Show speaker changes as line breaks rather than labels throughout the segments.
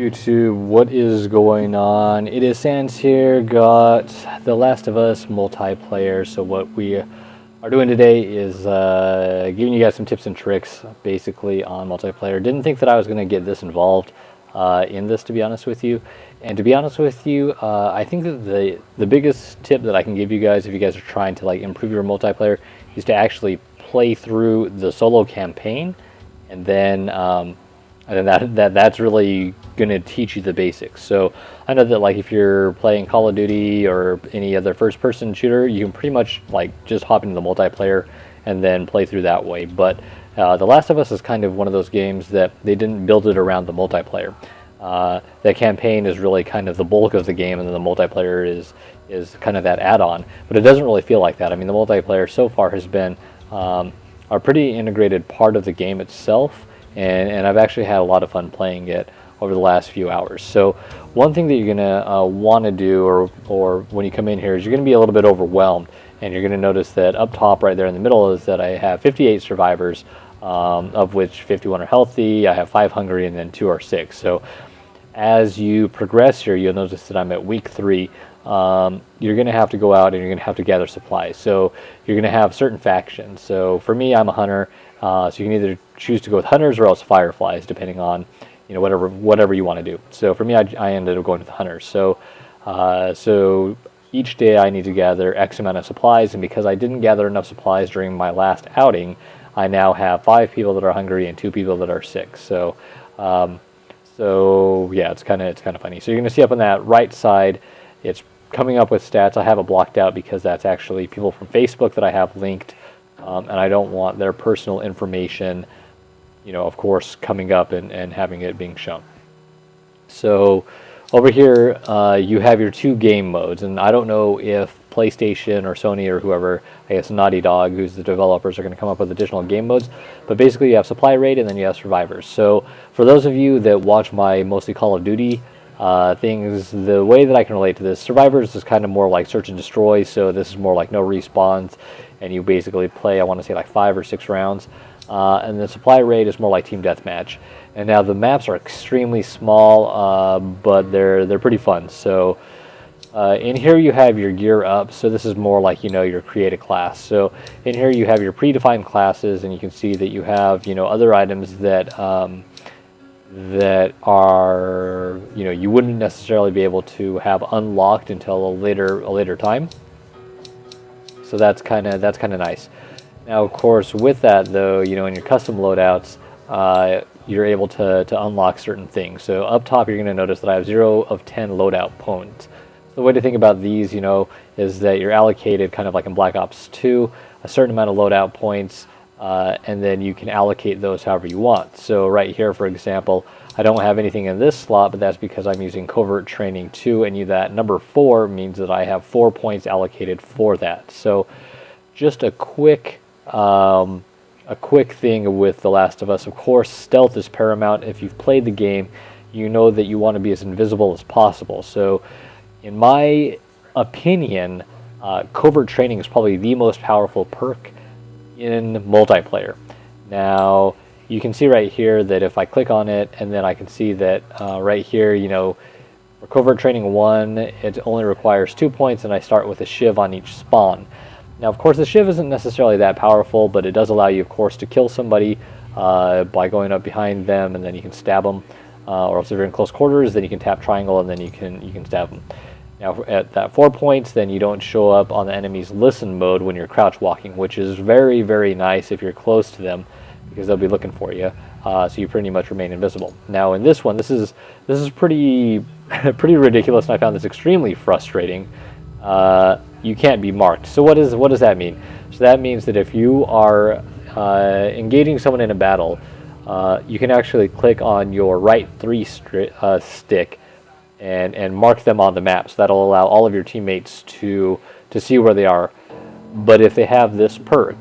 YouTube, what is going on? It is Sandz here, got The Last of Us multiplayer. So what we are doing today is giving you guys some tips and tricks basically on multiplayer. Didn't think that I was going to get this involved in this, to be honest with you. And to be honest with you, I think that the biggest tip that I can give you guys if you guys are trying to like improve your multiplayer is to actually play through the solo campaign, and then that's really going to teach you the basics. So I know that like if you're playing Call of Duty or any other first-person shooter, you can pretty much like just hop into the multiplayer and then play through that way. But The Last of Us is kind of one of those games that they didn't build it around the multiplayer. The campaign is really kind of the bulk of the game, and then the multiplayer is kind of that add-on. But it doesn't really feel like that. I mean, the multiplayer so far has been a pretty integrated part of the game itself. And I've actually had a lot of fun playing it over the last few hours. So one thing that you're gonna want to do, or when you come in here, is you're gonna be a little bit overwhelmed, and you're gonna notice that up top right there in the middle is that I have 58 survivors, of which 51 are healthy. I have 5 hungry, and then 2 are sick. So as you progress here, you'll notice that I'm at week 3. You're going to have to go out and you're going to have to gather supplies. So you're going to have certain factions. So for me, I'm a hunter. So you can either choose to go with hunters or else fireflies, depending on whatever you want to do. So for me, I ended up going with hunters. So so each day I need to gather X amount of supplies, and because I didn't gather enough supplies during my last outing, I now have 5 people that are hungry and 2 people that are sick. So so yeah, it's kind of funny. So you're going to see up on that right side, it's coming up with stats. I have it blocked out because that's actually people from Facebook that I have linked, and I don't want their personal information, of course, coming up and having it being shown. So over here, you have your 2 game modes, and I don't know if PlayStation or Sony or whoever, I guess Naughty Dog, who's the developers, are going to come up with additional game modes. But basically, you have supply rate and then you have survivors. So for those of you that watch my mostly Call of Duty things, the way that I can relate to this, survivors is kind of more like search and destroy. So this is more like no respawns, and you basically play, I want to say, like 5 or 6 rounds. And the supply rate is more like team deathmatch. And now the maps are extremely small, but they're pretty fun. So in here you have your gear up. So this is more like your create a class. So in here you have your predefined classes, and you can see that you have other items that that are you wouldn't necessarily be able to have unlocked until a later time. So that's kind of nice. Now, of course, with that though, in your custom loadouts, you're able to unlock certain things. So up top, you're going to notice that I have 0 of 10 loadout points. The way to think about these, is that you're allocated kind of like in Black Ops 2, a certain amount of loadout points, and then you can allocate those however you want. So right here, for example, I don't have anything in this slot, but that's because I'm using Covert Training 2, and that number 4 means that I have 4 points allocated for that. So just a quick thing with The Last of Us. Of course, stealth is paramount. If you've played the game, you know that you want to be as invisible as possible. So in my opinion, Covert Training is probably the most powerful perk in multiplayer. Now, you can see right here that if I click on it, and then I can see that right here, for Covert Training 1, it only requires 2 points, and I start with a shiv on each spawn. Now, of course, the shiv isn't necessarily that powerful, but it does allow you, of course, to kill somebody by going up behind them, and then you can stab them. Or else if you're in close quarters, then you can tap triangle, and then you can stab them. Now, at that 4 points, then you don't show up on the enemy's listen mode when you're crouch walking, which is very, very nice if you're close to them, because they'll be looking for you. So you pretty much remain invisible. Now, in this one, this is pretty pretty ridiculous, and I found this extremely frustrating. You can't be marked. So what does that mean? So that means that if you are engaging someone in a battle, you can actually click on your right 3 stick and mark them on the map. So that'll allow all of your teammates to see where they are. But if they have this perk,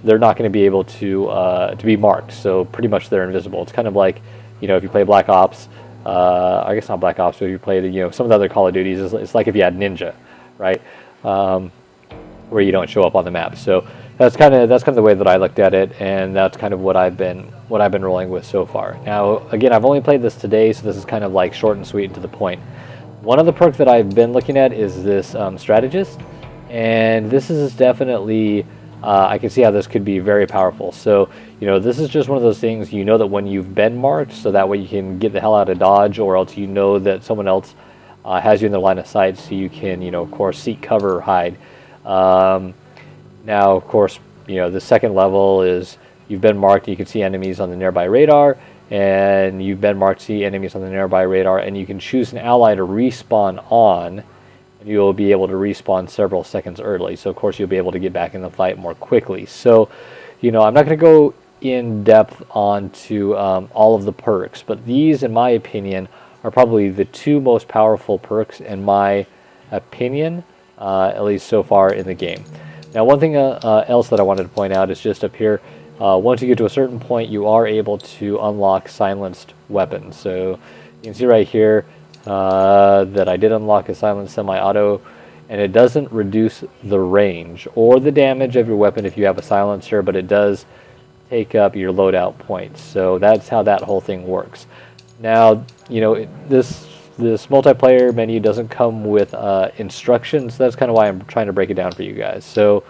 they're not going to be able to be marked. So pretty much they're invisible. It's kind of like if you play Black Ops, I guess not Black Ops, but if you play some of the other Call of Duties, it's like if you had Ninja, right? Where you don't show up on the map. So that's kind of the way that I looked at it, and that's kind of what I've been rolling with so far. Now, again, I've only played this today, so this is kind of like short and sweet and to the point. One of the perks that I've been looking at is this strategist, and this is definitely I can see how this could be very powerful. So, this is just one of those things, that when you've been marked, so that way you can get the hell out of dodge, or else that someone else has you in their line of sight, so you can, of course, seek cover or hide. Now, of course, the second level is you've been marked, you can see enemies on the nearby radar, and you've been marked, see enemies on the nearby radar, and you can choose an ally to respawn on, and you'll be able to respawn several seconds early. So, of course, you'll be able to get back in the fight more quickly. So, I'm not going to go in depth onto all of the perks, but these, in my opinion, are probably the two most powerful perks, in my opinion, at least so far in the game. Now, one thing else that I wanted to point out is just up here. Once you get to a certain point, you are able to unlock silenced weapons. So you can see right here that I did unlock a silenced semi-auto, and it doesn't reduce the range or the damage of your weapon if you have a silencer, but it does take up your loadout points. So that's how that whole thing works. Now, this multiplayer menu doesn't come with instructions. That's kind of why I'm trying to break it down for you guys. So, all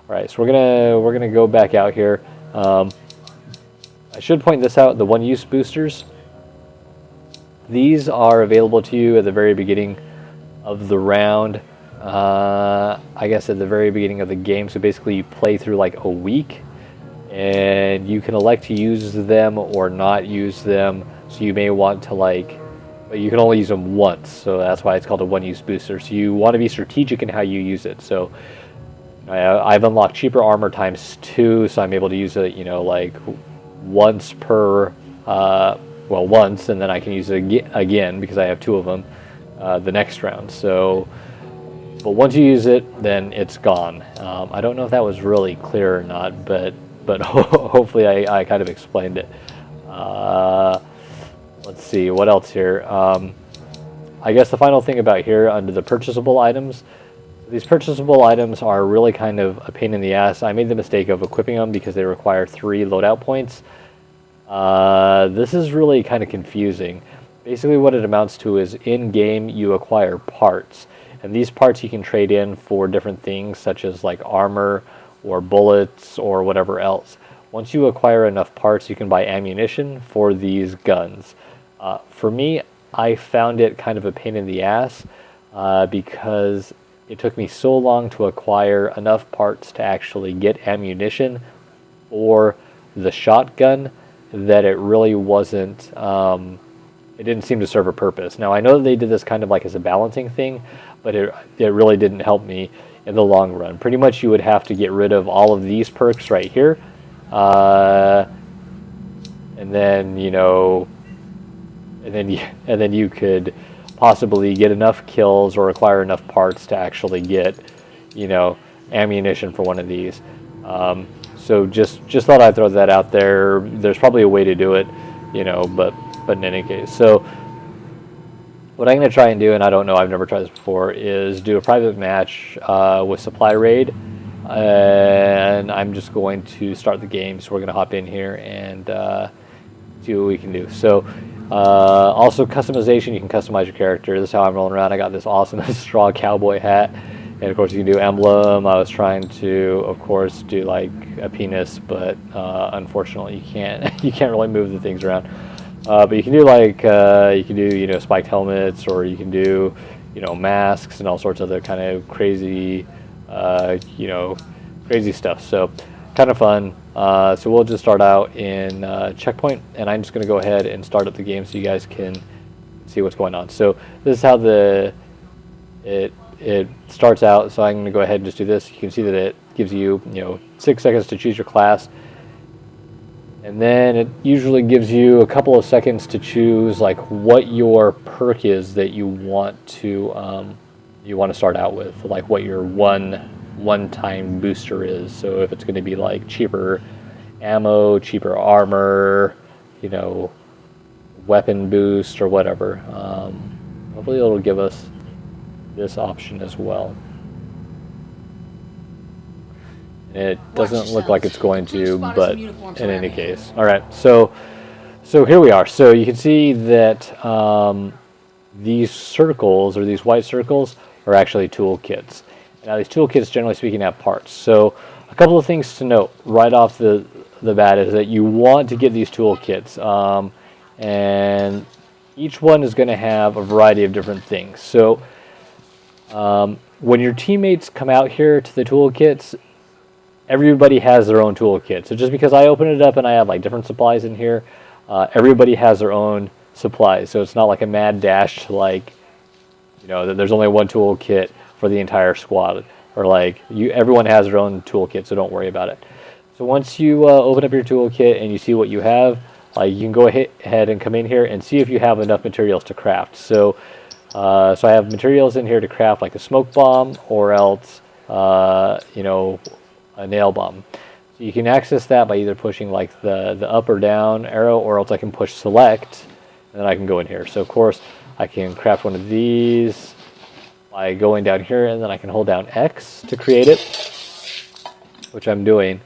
right, so we're gonna go back out here. I should point this out: the one-use boosters. These are available to you at the very beginning of the round. I guess at the very beginning of the game. So basically, you play through like a week, and you can elect to use them or not use them. So you may want to but you can only use them once, so that's why it's called a one-use booster. So you want to be strategic in how you use it. So I've unlocked cheaper armor ×2, so I'm able to use it, like once per, once, and then I can use it again because I have 2 of them the next round. So, but once you use it, then it's gone. I don't know if that was really clear or not, but hopefully I kind of explained it. Let's see, what else here? I guess the final thing about here, under the purchasable items, these purchasable items are really kind of a pain in the ass. I made the mistake of equipping them because they require 3 loadout points. This is really kind of confusing. Basically what it amounts to is in-game you acquire parts. And these parts you can trade in for different things, such as like armor or bullets or whatever else. Once you acquire enough parts, you can buy ammunition for these guns. For me, I found it kind of a pain in the ass because it took me so long to acquire enough parts to actually get ammunition for the shotgun that it really wasn't, it didn't seem to serve a purpose. Now, I know that they did this kind of like as a balancing thing, but it really didn't help me in the long run. Pretty much you would have to get rid of all of these perks right here. And then, and then you could possibly get enough kills or acquire enough parts to actually get, ammunition for one of these. So just thought I'd throw that out there. There's probably a way to do it, but in any case. So what I'm going to try and do, and I don't know, I've never tried this before, is do a private match with Supply Raid. And I'm just going to start the game, so we're going to hop in here and see what we can do. So also customization, you can customize your character. This is how I'm rolling around. I got this awesome straw cowboy hat, and of course you can do emblem. I was trying to, of course, do like a penis, but unfortunately you can't really move the things around. But you can do like spiked helmets, or you can do masks and all sorts of other kind of crazy crazy stuff. So kind of fun. So we'll just start out in checkpoint, and I'm just going to go ahead and start up the game so you guys can see what's going on. So this is how it starts out. So I'm going to go ahead and just do this. You can see that it gives you 6 seconds to choose your class, and then it usually gives you a couple of seconds to choose like what your perk is that you want to start out with, like what your one-time booster is. So if it's going to be like cheaper ammo, cheaper armor, weapon boost or whatever. Hopefully it'll give us this option as well. It doesn't look like it's going to, but in any case. All right, so here we are. So you can see that these circles, or these white circles, are actually toolkits. Now these toolkits, generally speaking, have parts. So a couple of things to note right off the bat is that you want to get these toolkits, and each one is going to have a variety of different things. So when your teammates come out here to the toolkits, everybody has their own toolkit. So just because I open it up and I have like different supplies in here, everybody has their own supplies. So it's not like a mad dash to like, you know, that there's only one toolkit for the entire squad, or like everyone has their own toolkit, so don't worry about it. So once you open up your toolkit and you see what you have, you can go ahead and come in here and see if you have enough materials to craft. So I have materials in here to craft like a smoke bomb, or else you know, a nail bomb. So you can access that by either pushing like the up or down arrow, or else I can push select, and then I can go in here. So of course I can craft one of these by going down here, and then I can hold down X to create it, which I'm doing.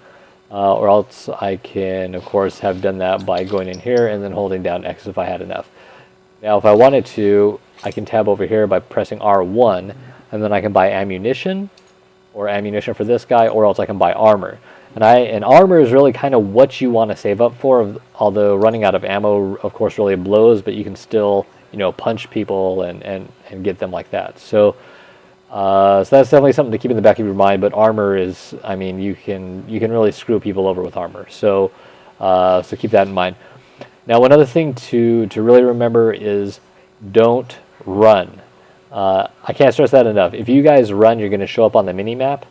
Or else I can, of course, have done that by going in here and then holding down X if I had enough. Now, if I wanted to, I can tab over here by pressing R1, and then I can buy ammunition, or ammunition for this guy, or else I can buy armor. And armor is really kind of what you want to save up for, although running out of ammo, of course, really blows, but you can still, you know, punch people and get them like that. So that's definitely something to keep in the back of your mind. But armor is, I mean, you can really screw people over with armor. So so keep that in mind. Now, one other thing to really remember is don't run. I can't stress that enough. If you guys run, you're going to show up on the mini map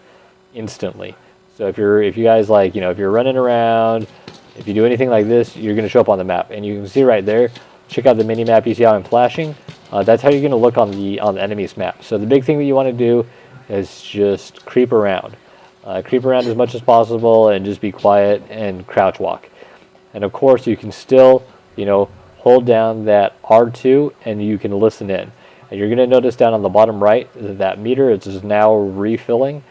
instantly. So if you guys, like, you know, if you're running around, if you do anything like this, you're going to show up on the map. And you can see right there. Check out the mini map. You see how I'm flashing? That's how you're going to look on the enemy's map. So the big thing that you want to do is just creep around. Creep around as much as possible and just be quiet and crouch walk. And of course, you can still, you know, hold down that R2 and you can listen in. And you're going to notice down on the bottom right that meter is now refilling.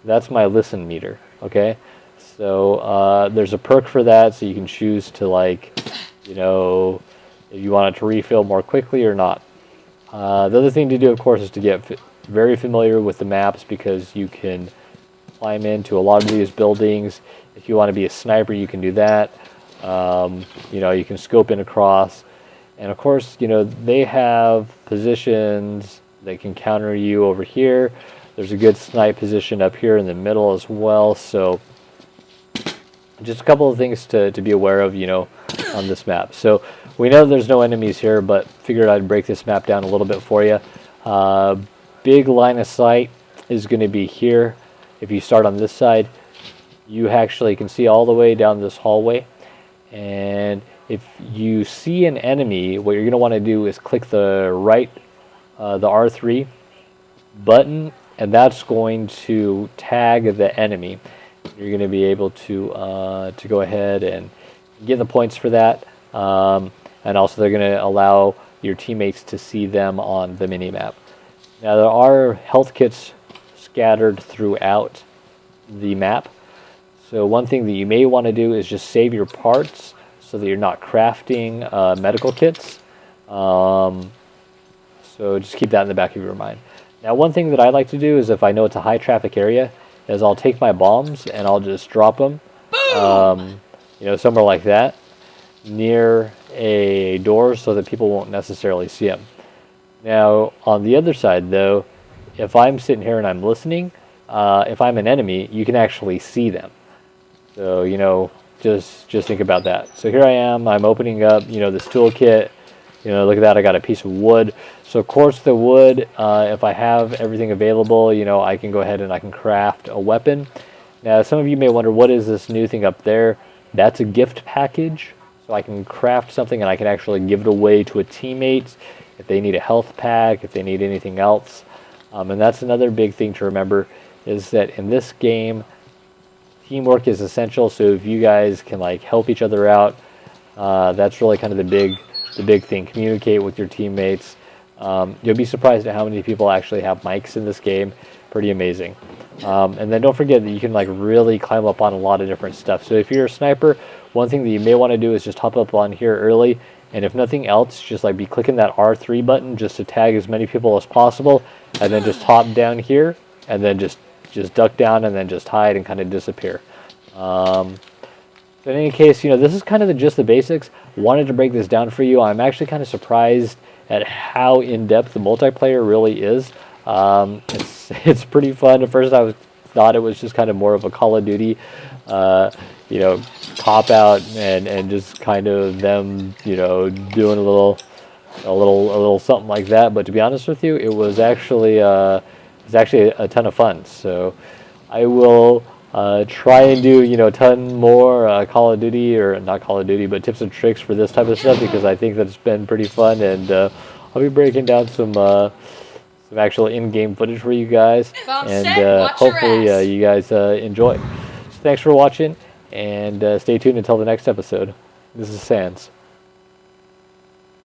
That's my listen meter. Okay, so there's a perk for that, so you can choose to, like, you know, if you want it to refill more quickly or not. The other thing to do, of course, is to get very familiar with the maps, because you can climb into a lot of these buildings. If you want to be a sniper, you can do that. You know, you can scope in across. And of course, you know, they have positions that can counter you over here. There's a good snipe position up here in the middle as well. So just a couple of things to be aware of, you know, on this map. So we know there's no enemies here, but figured I'd break this map down a little bit for you. Big line of sight is going to be here. If you start on this side, you actually can see all the way down this hallway. And if you see an enemy, what you're going to want to do is click the R3 button, and that's going to tag the enemy. You're going to be able to go ahead and get the points for that. And also they're going to allow your teammates to see them on the mini-map. Now, there are health kits scattered throughout the map. So one thing that you may want to do is just save your parts so that you're not crafting medical kits. So just keep that in the back of your mind. Now, one thing that I like to do is, if I know it's a high traffic area, is I'll take my bombs and I'll just drop them, you know, somewhere like that, near a door, so that people won't necessarily see them. Now, on the other side, though, if I'm sitting here and I'm listening, if I'm an enemy, you can actually see them. So, you know, just think about that. So here I am. I'm opening up, you know, this toolkit. You know, look at that. I got a piece of wood. So, of course, the wood, if I have everything available, you know, I can go ahead and I can craft a weapon. Now, some of you may wonder, what is this new thing up there? That's a gift package. So I can craft something and I can actually give it away to a teammate if they need a health pack, if they need anything else. And that's another big thing to remember, is that in this game, teamwork is essential. So if you guys can, like, help each other out, that's really kind of the big thing. Communicate with your teammates. You'll be surprised at how many people actually have mics in this game. pretty amazing. And then don't forget that you can like really climb up on a lot of different stuff. So if you're a sniper, one thing that you may want to do is just hop up on here early, and if nothing else, just like be clicking that R3 button just to tag as many people as possible, and then just hop down here, and then just duck down, and then just hide and kind of disappear. In any case, this is kind of just the basics. Wanted to break this down for you. I'm actually kind of surprised at how in-depth the multiplayer really is. It's pretty fun. At first, I thought it was just kind of more of a Call of Duty, cop out and just kind of them, doing a little something like that. But to be honest with you, it was actually a ton of fun. So I will try and do a ton more Call of Duty, or not Call of Duty, but tips and tricks for this type of stuff, because I think that it's been pretty fun, and I'll be breaking down some actual in-game footage for you guys, and hopefully you guys enjoy. So thanks for watching, and stay tuned until the next episode. This is Sandz.